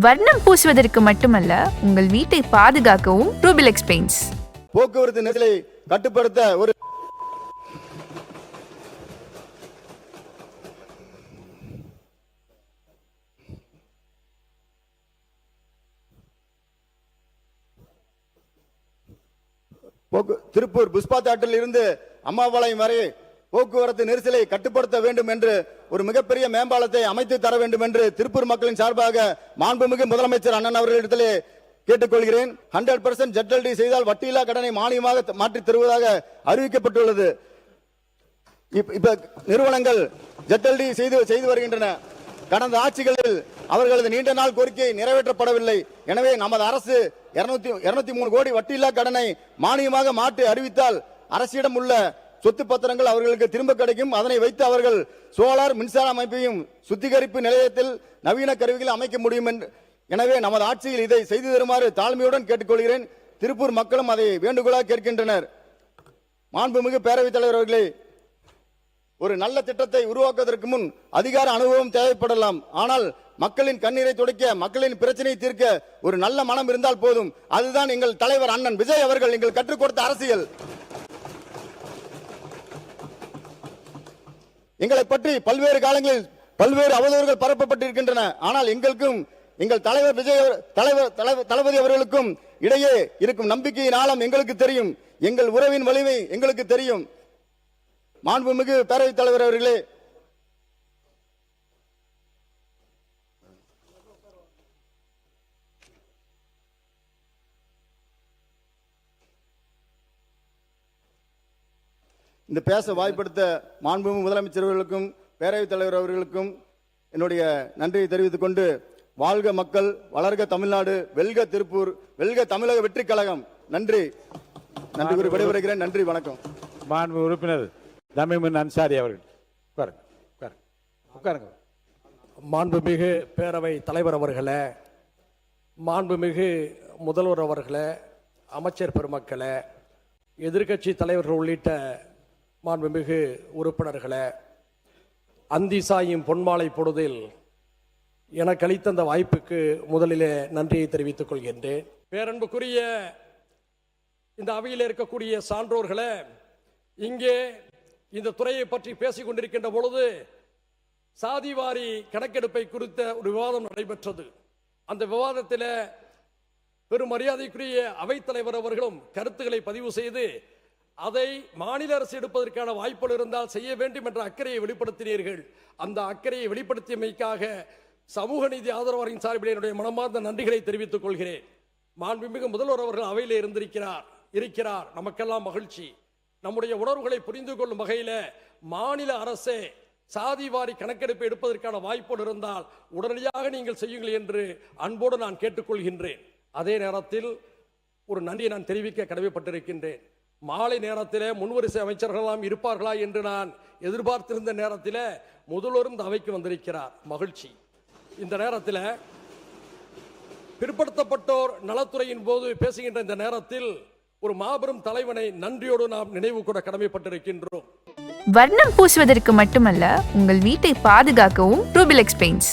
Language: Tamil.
வர்ணம் பூசுவதற்கு மட்டுமல்ல, உங்கள் வீட்டை பாதுகாக்கவும் ரூபிலெக்ஸ் பெயிண்ட்ஸ். போக்குவரத்து நெரிசலை கட்டுப்படுத்த ஒரு திருப்பூர் புஷ்பா தியேட்டரில் இருந்து அம்மாபாளையம் வரை போக்குவரத்து நெரிசலை கட்டுப்படுத்த வேண்டும் என்று ஒரு மிகப்பெரிய மேம்பாலத்தை அமைத்து தர வேண்டும் என்று திருப்பூர் மக்களின் சார்பாக மாண்புமிகு முதலமைச்சர் அண்ணன் அவர்களிடத்திலே கேட்டுக்கொள்கிறேன். 100% ZLD செய்தால் வட்டியில்லா கடனை மானியமாக மாற்றி தருவதாக அறிவிக்கப்பட்டுள்ளது. இப்ப நிறுவனங்கள் ZLD செய்து வருகின்றன. கடந்த ஆட்சிகளில் அவர்களது நீண்ட நாள் கோரிக்கை நிறைவேற்றப்படவில்லை. எனவே நமது அரசு 203 கோடி வட்டியில்லா கடனை மானியமாக மாற்றி அறிவித்தால் அரசிடம் உள்ள சொத்து பத்திரங்கள் அவர்களுக்கு திரும்ப கிடைக்கும். அதனை வைத்து அவர்கள் சோலார் மின்சார அமைப்பையும் சுத்திகரிப்பு நிலையத்தில் நவீன கருவிகளை அமைக்க முடியும். எனவே நமது ஆட்சியில் இதை செய்து தருமாறு தாழ்மையுடன் கேட்டுக்கொள்கிறேன். திருப்பூர் மக்களும் அதை வேண்டுகோளாக கேட்கின்றனர். மாண்புமிகு பேரவைத் தலைவர் அவர்களே, ஒரு நல்ல திட்டத்தை உருவாக்குவதற்கு முன் அதிகார அனுபவம் தேவைப்படலாம். ஆனால் மக்களின் கண்ணீரை துடைக்க, மக்களின் பிரச்சனையை தீர்க்க ஒரு நல்ல மனம் இருந்தால் போதும். அதுதான் எங்கள் தலைவர் அண்ணன் விஜய் அவர்கள் எங்கள் கற்றுக் கொடுத்த அரசியல். எங்களை பற்றி பல்வேறு காலங்களில் பல்வேறு அவதூறுகள் பரப்பப்பட்டிருக்கின்றன. ஆனால் எங்களுக்கும் எங்கள் தலைவர் விஜய் தளபதி அவர்களுக்கும் இடையே இருக்கும் நம்பிக்கையின் ஆழம் எங்களுக்கு தெரியும். எங்கள் உறவின் வலிமை எங்களுக்கு தெரியும். மாண்புமிகு பேரவைத் தலைவர் அவர்களே, இந்த பேச வாய்ப்படுத்த மாண்புமிகு முதலமைச்சர் அவர்களுக்கும் பேரவைத் தலைவர் அவர்களுக்கும் என்னுடைய நன்றியை தெரிவித்துக் கொண்டு, வாழ்க மக்கள், வளர்க தமிழ்நாடு, வெல்க திருப்பூர், வெல்க தமிழக வெற்றி கழகம். நன்றி கூறி விடைபெறுகிறேன். நன்றி, வணக்கம். மாண்பு உறுப்பினர் தமிமுன் அன்சாரி அவர்கள் உட்காருங்க. மாண்புமிகு பேரவை தலைவர் அவர்களே, மாண்புமிகு முதல்வர் அவர்களே, அமைச்சர் பெருமக்களே, எதிர்க்கட்சி தலைவர்கள் உள்ளிட்ட மாண்புமிகு உறுப்பினர்களே, அந்தி சாயும் பொன்மாலை பொழுதில் எனக்கு அளித்த அந்த வாய்ப்புக்கு முதலிலே நன்றியை தெரிவித்துக் கொள்கின்றேன். பேரன்புக்குரிய இந்த அவையில் இருக்கக்கூடிய சான்றோர்களே, இங்கே இந்த துறையை பற்றி பேசிக் கொண்டிருக்கின்ற பொழுது சாதிவாரி கணக்கெடுப்பை குறித்த ஒரு விவாதம் நடைபெற்றது. அந்த விவாதத்தில் பெரும் மரியாதைக்குரிய அவைத்தலைவர் அவர்களும் கருத்துக்களை பதிவு செய்து அதை மாநில அரசு எடுப்பதற்கான வாய்ப்புகள் இருந்தால் செய்ய வேண்டும் என்ற அக்கறையை வெளிப்படுத்தினீர்கள். அந்த அக்கறையை வெளிப்படுத்தியமைக்காக சமூக நீதி ஆதரவாளரின் சார்பில் என்னுடைய மனமார்ந்த நன்றிகளை தெரிவித்துக் கொள்கிறேன். மாண்புமிகு முதல்வர் அவர்கள் அவையில் இருக்கிறார். நமக்கெல்லாம் மகிழ்ச்சி. நம்முடைய உணர்வுகளை புரிந்து கொள்ளும் வகையில் மாநில அரசே சாதிவாரி கணக்கெடுப்பு எடுப்பதற்கான வாய்ப்புகள் இருந்தால் உடனடியாக நீங்கள் செய்யுங்கள் என்று அன்போடு நான் கேட்டுக்கொள்கின்றேன். அதே நேரத்தில் ஒரு நன்றியை நான் தெரிவிக்க கடமைப்பட்டிருக்கின்றேன். மாலை நேரத்தில் முன்வரிசை அமைச்சர்களெல்லாம் இருப்பார்களா என்று நான் எதிர்பார்த்திருந்த நேரத்தில் முதல்வரும் இந்த அவைக்கு வந்திருக்கிறார். மகிழ்ச்சி. இந்த நேரத்தில் பிற்படுத்தப்பட்டோர் நலத்துறையின் போது பேசுகின்ற இந்த நேரத்தில் ஒரு மாபெரும் தலைவனை நன்றியோடு நாம் நினைவு கூட கடமைப்பட்டிருக்கின்றோம். வர்ணம் பூசுவதற்கு மட்டுமல்ல, உங்கள் வீட்டை பாதுகாக்கவும் ரூபிலெக்ஸ் பெயிண்ட்ஸ்.